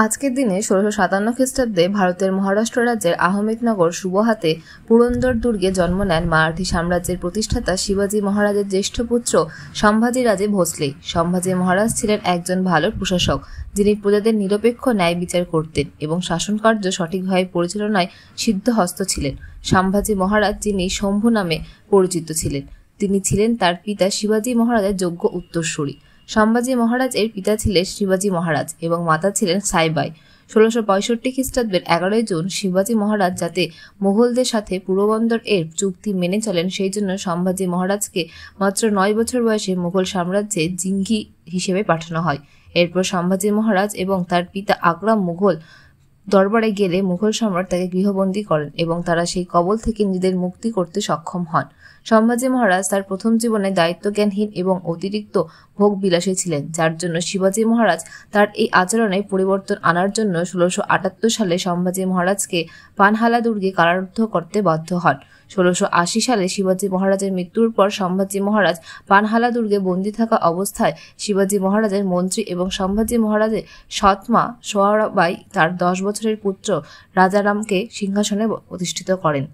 আজকের দিনে ১৬৫৭ খ্রিস্টাব্দে ভারতের মহারাষ্ট্র রাজ্যের আহমেদনগর সুবহাতে পুরন্দর দুর্গে জন্ম নেন মারাঠি সাম্রাজ্যের প্রতিষ্ঠাতা শিবাজী মহারাজের জ্যেষ্ঠ পুত্র সম্ভাজি রাজে ভোসলে। সম্ভাজি মহারাজ ছিলেন একজন ভালো প্রশাসক, যিনি প্রজাদের নিরপেক্ষ ন্যায় বিচার করতেন এবং শাসনকার্য সঠিকভাবে পরিচালনায় সিদ্ধহস্ত ছিলেন। সম্ভাজি মহারাজ, যিনি শম্ভু নামে পরিচিত ছিলেন, তিনি ছিলেন তার পিতা শিবাজী মহারাজের যোগ্য উত্তরসূরি। সম্ভাজি মহারাজ এর পিতা ছিলেন শিবাজী মহারাজ এবং মাতা ছিলেন সাইবাই। ১৬৬৫ খ্রিস্টাব্দের ১১ জুন শিবাজী মহারাজ যাতে মুঘলদের সাথে পূর্ববন্দর এর চুক্তি মেনে চলেন, সেই জন্য সম্ভাজি মহারাজকে মাত্র ৯ বছর বয়সে মুঘল সাম্রাজ্যে জিঙ্গি হিসেবে পাঠানো হয়। এরপর সম্ভাজি মহারাজ এবং তার পিতা আকরাম মুঘল দরবারে গেলে মুঘল সম্রাট তাকে গৃহবন্দী করেন এবং তারা সেই কবল থেকে নিজেদের মুক্তি করতে সক্ষম হন। সম্ভাজি মহারাজ তার প্রথম জীবনে দায়িত্বজ্ঞানহীন এবং অতিরিক্ত ভোগ বিলাসী ছিলেন, যার জন্য শিবাজী মহারাজ তার এই আচরণে পরিবর্তন আনার জন্য ১৬৭৮ সালে সম্ভাজি মহারাজকে পানহালা দুর্গে কারারুদ্ধ করতে বাধ্য হন। ১৬৮০ সালে শিবাজী মহারাজের মৃত্যুর পর সম্ভাজি মহারাজ পানহালা দুর্গে বন্দী থাকা অবস্থায় শিবাজী মহারাজের মন্ত্রী এবং সম্ভাজি মহারাজের সৎমা সোয়ারাবাই তার ১০ বছরের পুত্র রাজারামকে সিংহাসনে প্রতিষ্ঠিত করেন।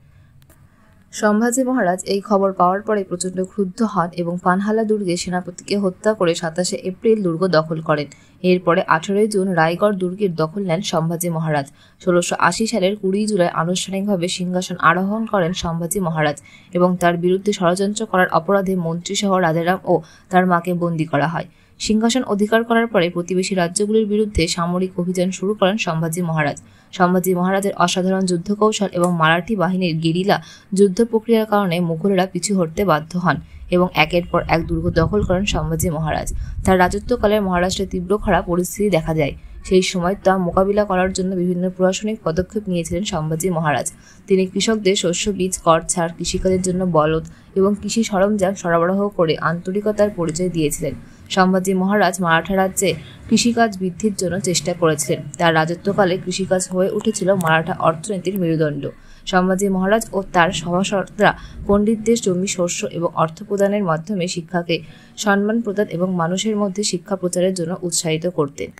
সম্ভাজি মহারাজ এই খবর পাওয়ার পরে প্রচণ্ড ক্রুদ্ধ হন এবং পানহালা দুর্গে সেনাপতিকে হত্যা করে ২৭ এপ্রিল দুর্গ দখল করেন। এরপরে ১৮ জুন রায়গড় দুর্গের দখল নেন সম্ভাজি মহারাজ। ১৬৮০ সালের ২০ জুলাই আনুষ্ঠানিকভাবে সিংহাসন আরোহণ করেন সম্ভাজি মহারাজ এবং তার বিরুদ্ধে ষড়যন্ত্র করার অপরাধে মন্ত্রীসহ রাজারাম ও তার মাকে বন্দী করা হয়। সিংহাসন অধিকার করার পরে প্রতিবেশী রাজ্যগুলির বিরুদ্ধে সামরিক অভিযান শুরু করেন সম্ভাজি মহারাজ। সম্ভাজি মহারাজের অসাধারণ যুদ্ধকৌশল এবং মারাঠি বাহিনীর গেরিলা যুদ্ধ প্রক্রিয়ার কারণে মুঘলরা পিছু হটতে বাধ্য হন এবং একের পর এক দুর্গ দখল করেন সম্ভাজি মহারাজ। তার রাজত্বকালে মহারাষ্ট্রে তীব্র খারাপ পরিস্থিতি দেখা যায়। সেই সময় তা মোকাবিলা করার জন্য বিভিন্ন প্রশাসনিক পদক্ষেপ নিয়েছিলেন সম্ভাজি মহারাজ। তিনি কৃষকদের শস্য বীজ, কর ছাড়, কৃষিকাজের জন্য বলদ এবং কৃষি সরঞ্জাম সরবরাহ করে আন্তরিকতার পরিচয় দিয়েছিলেন। সম্ভাজি মহারাজ মারাঠা রাজ্যে কৃষিকাজ বৃদ্ধির জন্য চেষ্টা করেছিলেন। তার রাজত্বকালে কৃষিকাজ হয়ে উঠেছিল মারাঠা অর্থনীতির মেরুদণ্ড। সম্ভাজি মহারাজ ও তার সভাসদরা পণ্ডিতদের জমি, শস্য এবং অর্থ প্রদানের মাধ্যমে শিক্ষাকে সম্মান প্রদান এবং মানুষের মধ্যে শিক্ষা প্রচারের জন্য উৎসাহিত করতেন।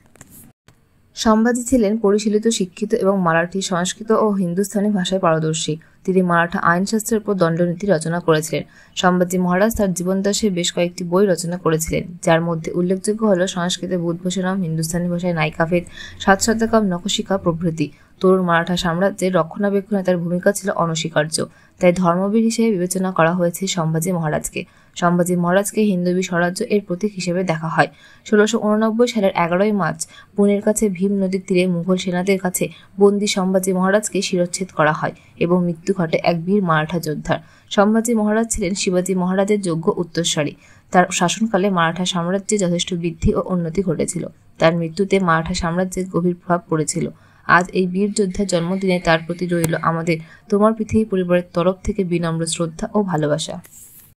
সম্ভাজি ছিলেন পরিশীলিত, শিক্ষিত এবং মারাঠি, সংস্কৃত ও হিন্দুস্তানি ভাষায় পারদর্শী। তিনি মারাঠা আইনশাস্ত্রের উপর দণ্ডনীতি রচনা করেছিলেন। সম্ভাজি মহারাজ তার জীবদ্দশায় বেশ কয়েকটি বই রচনা করেছিলেন, যার মধ্যে উল্লেখযোগ্য হল সংস্কৃতে বুধভূষণম, হিন্দুস্তানি ভাষায় নায়িকাভেদ, সাতশতকম, নখশিকা প্রভৃতি। তরুণ মারাঠা সাম্রাজ্যের রক্ষণাবেক্ষণে তার ভূমিকা ছিল অনস্বীকার্য, তাই ধর্মবীর হিসেবে বিবেচনা করা হয়েছে সম্ভাজি মহারাজকে। সম্ভাজি মহারাজকে হিন্দবী স্বরাজ্য এর প্রতীক হিসেবে দেখা হয়। ১৬৮৯ সালের ১১ মার্চ পুনের কাছে ভীম নদীর তীরে মুঘল সেনাদের কাছে বন্দী সম্ভাজি মহারাজকে শিরচ্ছেদ করা হয় এবং মৃত্যু ঘটে এক বীর মারাঠা যোদ্ধার। সম্ভাজি মহারাজ ছিলেন শিবাজী মহারাজের যোগ্য উত্তরসূরি। তার শাসনকালে মারাঠা সাম্রাজ্যে যথেষ্ট বৃদ্ধি ও উন্নতি ঘটেছিল। তার মৃত্যুতে মারাঠা সাম্রাজ্যের গভীর প্রভাব পড়েছিল। আজ এই বীর যোদ্ধার জন্মদিনে তার প্রতি রইল আমাদের তোমার পৃথিবী পরিবারের তরফ থেকে বিনম্র শ্রদ্ধা ও ভালোবাসা।